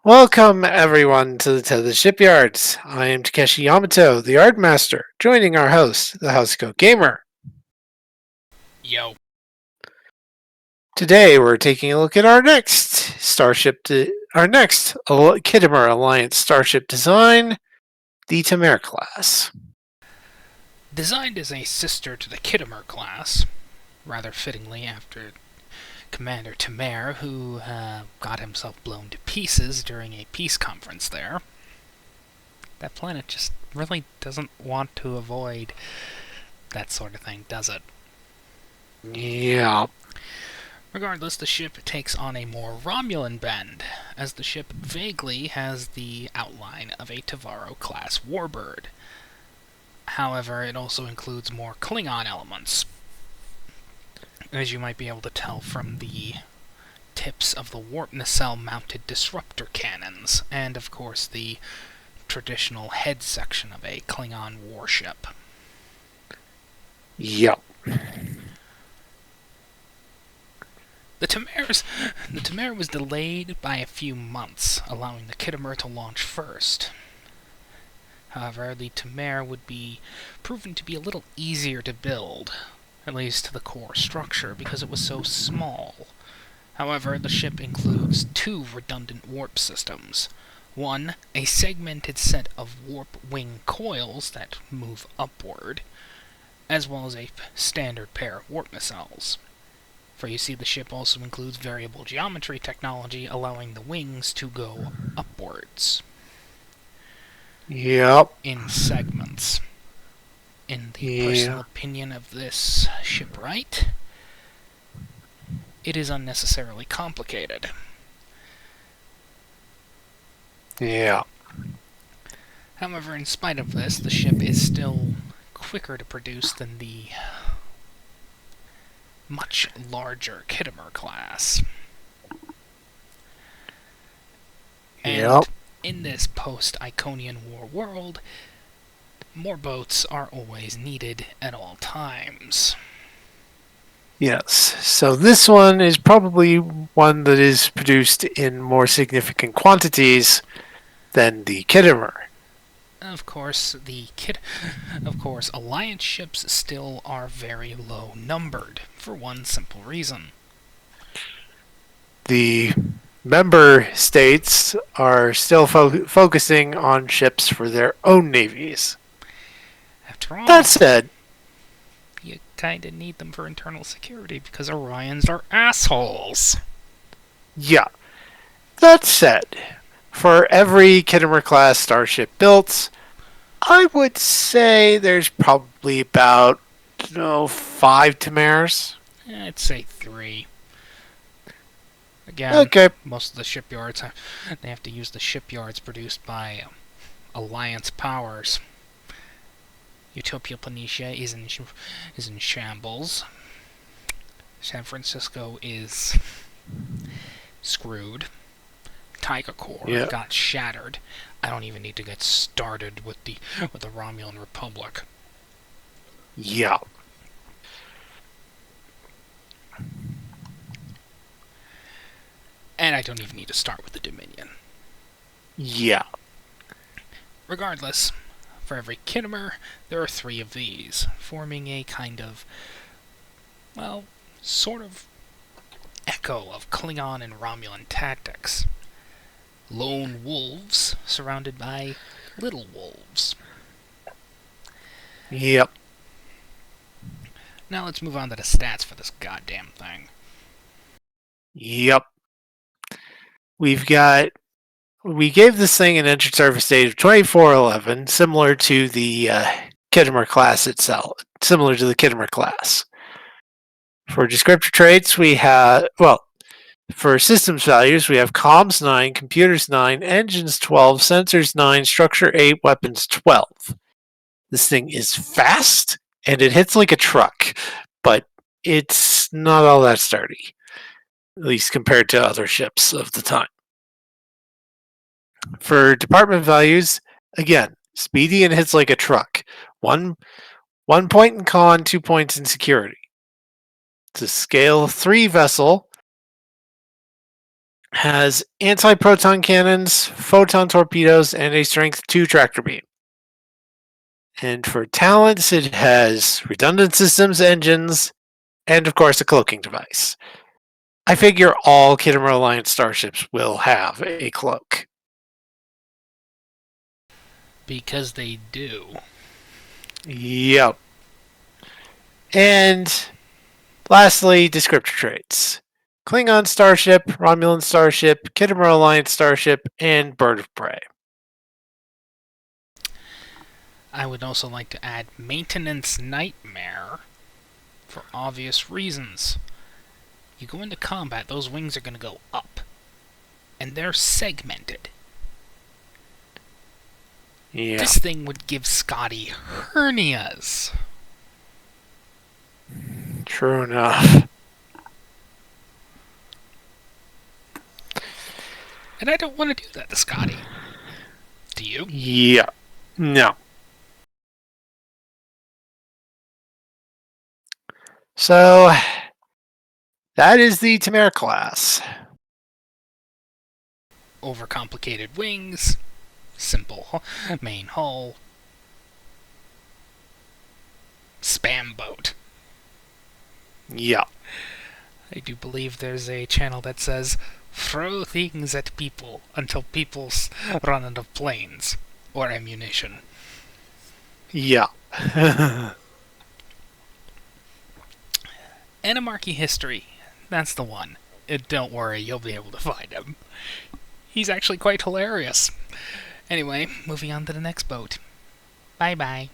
Welcome, everyone, to the Tethys Shipyard. I am Takeshi Yamato, the Art Master, joining our host, the Housecoat Gamer. Yo. Today, we're taking a look at our next Khitomer Alliance starship design, the Temer-Class. Designed as a sister to the Khitomer-Class, rather fittingly after Commander Temer, who got himself blown to pieces during a peace conference there. That planet just really doesn't want to avoid that sort of thing, does it? Yeah. Regardless, the ship takes on a more Romulan bend, as the ship vaguely has the outline of a Temer-Class warbird. However, it also includes more Klingon elements, as you might be able to tell from the tips of the warp nacelle-mounted disruptor cannons, and of course the traditional head section of a Klingon warship. Yep. The Temer was delayed by a few months, allowing the Khitomer to launch first. However, the Temer would be proven to be a little easier to build, at least the core structure, because it was so small. However, the ship includes two redundant warp systems. One, a segmented set of warp wing coils that move upward, as well as a standard pair of warp nacelles. For you see, the ship also includes variable geometry technology, allowing the wings to go upwards Yep. in segments. In the personal opinion of this shipwright, it is unnecessarily complicated. Yeah. However, in spite of this, the ship is still quicker to produce than the much larger Khitomer-Class. And Yep. in this post-Iconian War world, more boats are always needed at all times. Yes. So this one is probably one that is produced in more significant quantities than the Khitomer. Of course, Alliance ships still are very low numbered, for one simple reason. The member states are still focusing on ships for their own navies. After all, That said, you kinda need them for internal security because Orions are assholes. yeah. That said, for every Khitomer-class starship built, I would say there's probably about 5 Temers. I'd say 3. Again, Okay. most of the shipyards, they have to use the shipyards produced by Alliance powers. Utopia Planitia is in shambles. San Francisco is screwed. Tiger Core got shattered. I don't even need to get started with the Romulan Republic. Yeah. And I don't even need to start with the Dominion. Yeah. Regardless, for every Khitomer, there are 3 of these, forming a kind of, well, sort of echo of Klingon and Romulan tactics. Lone wolves surrounded by little wolves. Yep. Now let's move on to the stats for this goddamn thing. Yep. We gave this thing an entered surface date of 2411, similar to the Khitomer-class itself, similar to the Khitomer-class. For descriptor traits, we have, for systems values, we have comms 9, computers 9, engines 12, sensors 9, structure 8, weapons 12. This thing is fast, and it hits like a truck, but it's not all that sturdy, at least compared to other ships of the time. For department values, again, speedy and hits like a truck. One point in con, 2 points in security. It's a scale 3 vessel, Has anti-proton cannons, photon torpedoes, and a strength 2 tractor beam. And for talents, it has redundant systems, engines, and of course a cloaking device. I figure all Khitomer Alliance starships will have a cloak. Because they do. Yep. And lastly, descriptor traits. Klingon starship, Romulan starship, Khitomer Alliance starship, and bird of prey. I would also like to add maintenance nightmare for obvious reasons. You go into combat, those wings are going to go up. And they're segmented. Yeah. This thing would give Scotty hernias. True enough. And I don't want to do that to Scotty. Do you? Yeah. No. So, that is the Temer-Class. Overcomplicated wings, simple main hull, spam boat. Yeah. I do believe there's a channel that says, throw things at people until people run out of planes or ammunition. Yeah. Animarchy History. That's the one. Don't worry, you'll be able to find him. He's actually quite hilarious. Anyway, moving on to the next boat. Bye-bye.